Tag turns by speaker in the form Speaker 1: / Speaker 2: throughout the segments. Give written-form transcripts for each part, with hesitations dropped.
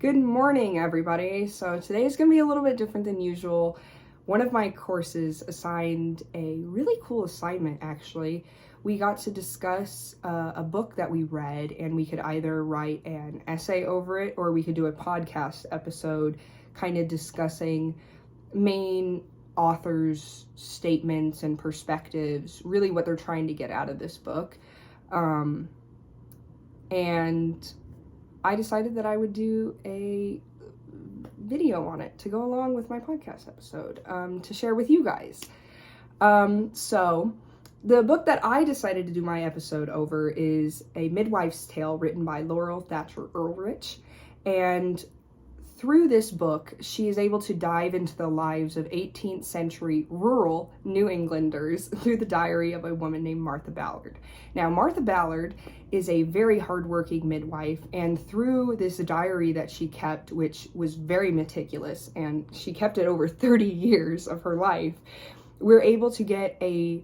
Speaker 1: Good morning, everybody. So today is going to be a little bit different than usual. One of my courses assigned a really cool assignment, actually. We got to discuss a book that we read, and we could either write an essay over it, or we could do a podcast episode kind of discussing main authors' statements and perspectives, really what they're trying to get out of this book. And I decided that I would do a video on it to go along with my podcast episode to share with you guys. So the book that I decided to do my episode over is A Midwife's Tale, written by Laurel Thatcher Ulrich. And through this book, she is able to dive into the lives of 18th century rural New Englanders through the diary of a woman named Martha Ballard. Now, Martha Ballard is a very hardworking midwife, and through this diary that she kept, which was very meticulous, and she kept it over 30 years of her life, we're able to get a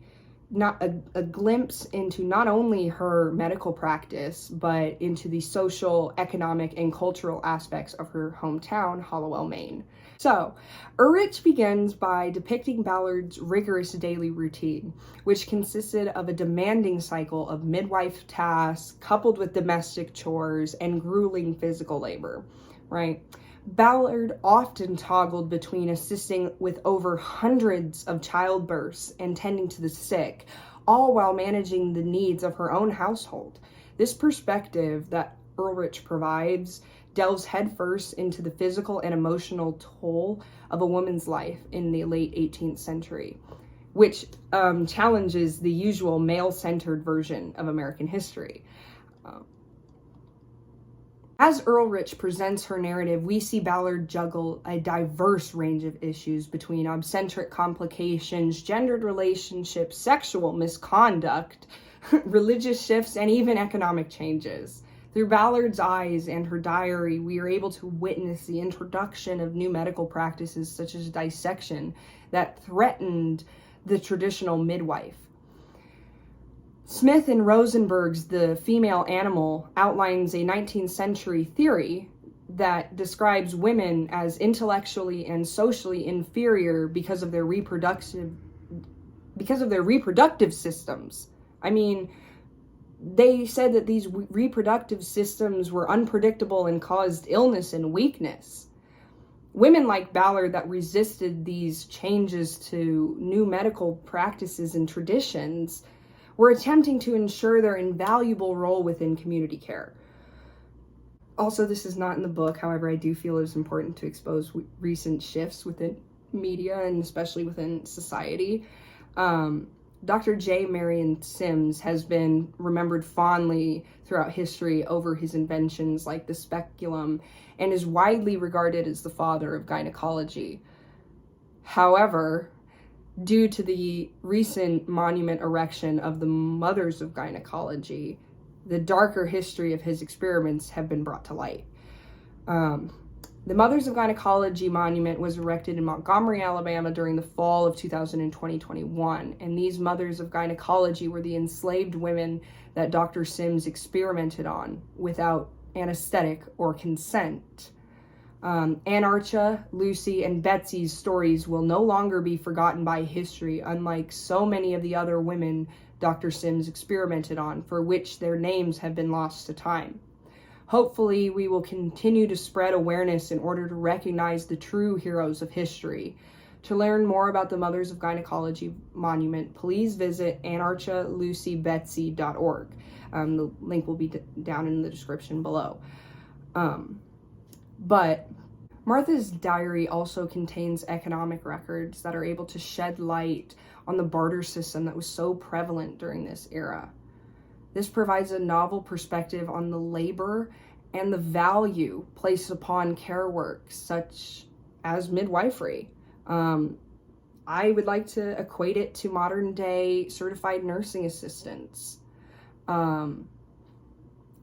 Speaker 1: glimpse into not only her medical practice, but into the social, economic, and cultural aspects of her hometown, Hollowell, Maine. So, Ulrich begins by depicting Ballard's rigorous daily routine, which consisted of a demanding cycle of midwife tasks, coupled with domestic chores and grueling physical labor, right? Ballard often toggled between assisting with over hundreds of childbirths and tending to the sick, all while managing the needs of her own household. This perspective that Ulrich provides delves headfirst into the physical and emotional toll of a woman's life in the late 18th century, which challenges the usual male-centered version of American history. As Ulrich presents her narrative, we see Ballard juggle a diverse range of issues between obstetric complications, gendered relationships, sexual misconduct, religious shifts, and even economic changes. Through Ballard's eyes and her diary, we are able to witness the introduction of new medical practices such as dissection that threatened the traditional midwife. Smith and Rosenberg's The Female Animal outlines a 19th century theory that describes women as intellectually and socially inferior because of their reproductive systems. I mean, they said that these reproductive systems were unpredictable and caused illness and weakness. Women like Ballard that resisted these changes to new medical practices and traditions were attempting to ensure their invaluable role within community care. Also, this is not in the book, however, I do feel it is important to expose recent shifts within media and especially within society. Dr. J. Marion Sims has been remembered fondly throughout history over his inventions like the speculum, and is widely regarded as the father of gynecology. However, due to the recent monument erection of the Mothers of Gynecology, the darker history of his experiments have been brought to light. The Mothers of Gynecology monument was erected in Montgomery, Alabama during the fall of 2020-21, and these Mothers of Gynecology were the enslaved women that Dr. Sims experimented on without anesthetic or consent. Anarcha, Lucy, and Betsy's stories will no longer be forgotten by history, unlike so many of the other women Dr. Sims experimented on, for which their names have been lost to time. Hopefully, we will continue to spread awareness in order to recognize the true heroes of history. To learn more about the Mothers of Gynecology monument, please visit anarchalucybetsy.org. The link will be down in the description below. But Martha's diary also contains economic records that are able to shed light on the barter system that was so prevalent during this era. This provides a novel perspective on the labor and the value placed upon care work, such as midwifery. I would like to equate it to modern day certified nursing assistants.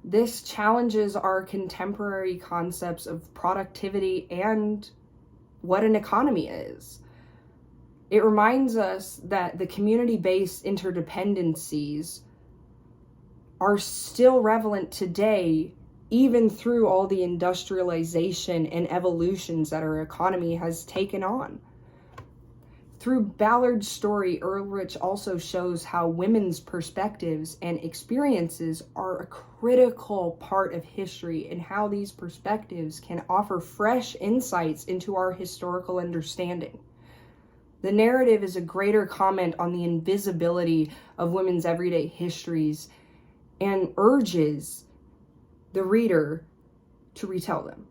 Speaker 1: This challenges our contemporary concepts of productivity and what an economy is. It reminds us that the community-based interdependencies are still relevant today even through all the industrialization and evolutions that our economy has taken on. Through Ballard's story, Ulrich also shows how women's perspectives and experiences are a critical part of history, and how these perspectives can offer fresh insights into our historical understanding. The narrative is a greater comment on the invisibility of women's everyday histories and urges the reader to retell them.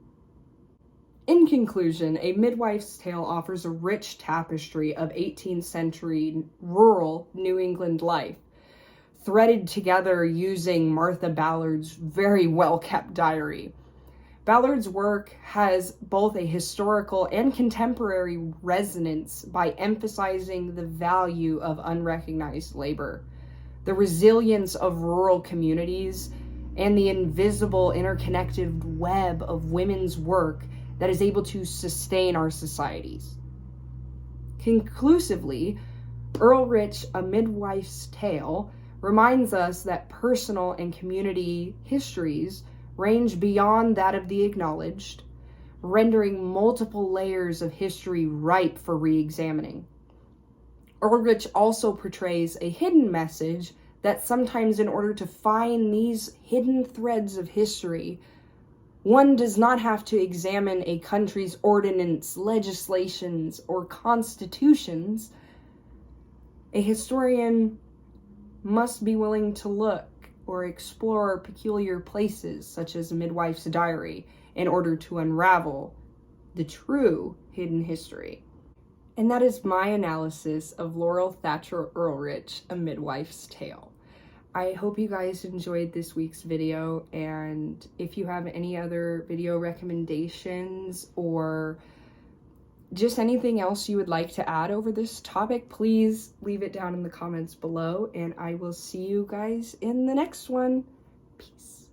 Speaker 1: In conclusion, A Midwife's Tale offers a rich tapestry of 18th century rural New England life, threaded together using Martha Ballard's very well-kept diary. Ballard's work has both a historical and contemporary resonance by emphasizing the value of unrecognized labor, the resilience of rural communities, and the invisible interconnected web of women's work that is able to sustain our societies. Conclusively, Ulrich, A Midwife's Tale, reminds us that personal and community histories range beyond that of the acknowledged, rendering multiple layers of history ripe for re-examining. Ulrich also portrays a hidden message that sometimes, in order to find these hidden threads of history, one does not have to examine a country's ordinance, legislations, or constitutions. A historian must be willing to look or explore peculiar places, such as A Midwife's Diary, in order to unravel the true hidden history. And that is my analysis of Laurel Thatcher Ulrich, A Midwife's Tale. I hope you guys enjoyed this week's video, and if you have any other video recommendations or just anything else you would like to add over this topic, please leave it down in the comments below, and I will see you guys in the next one. Peace.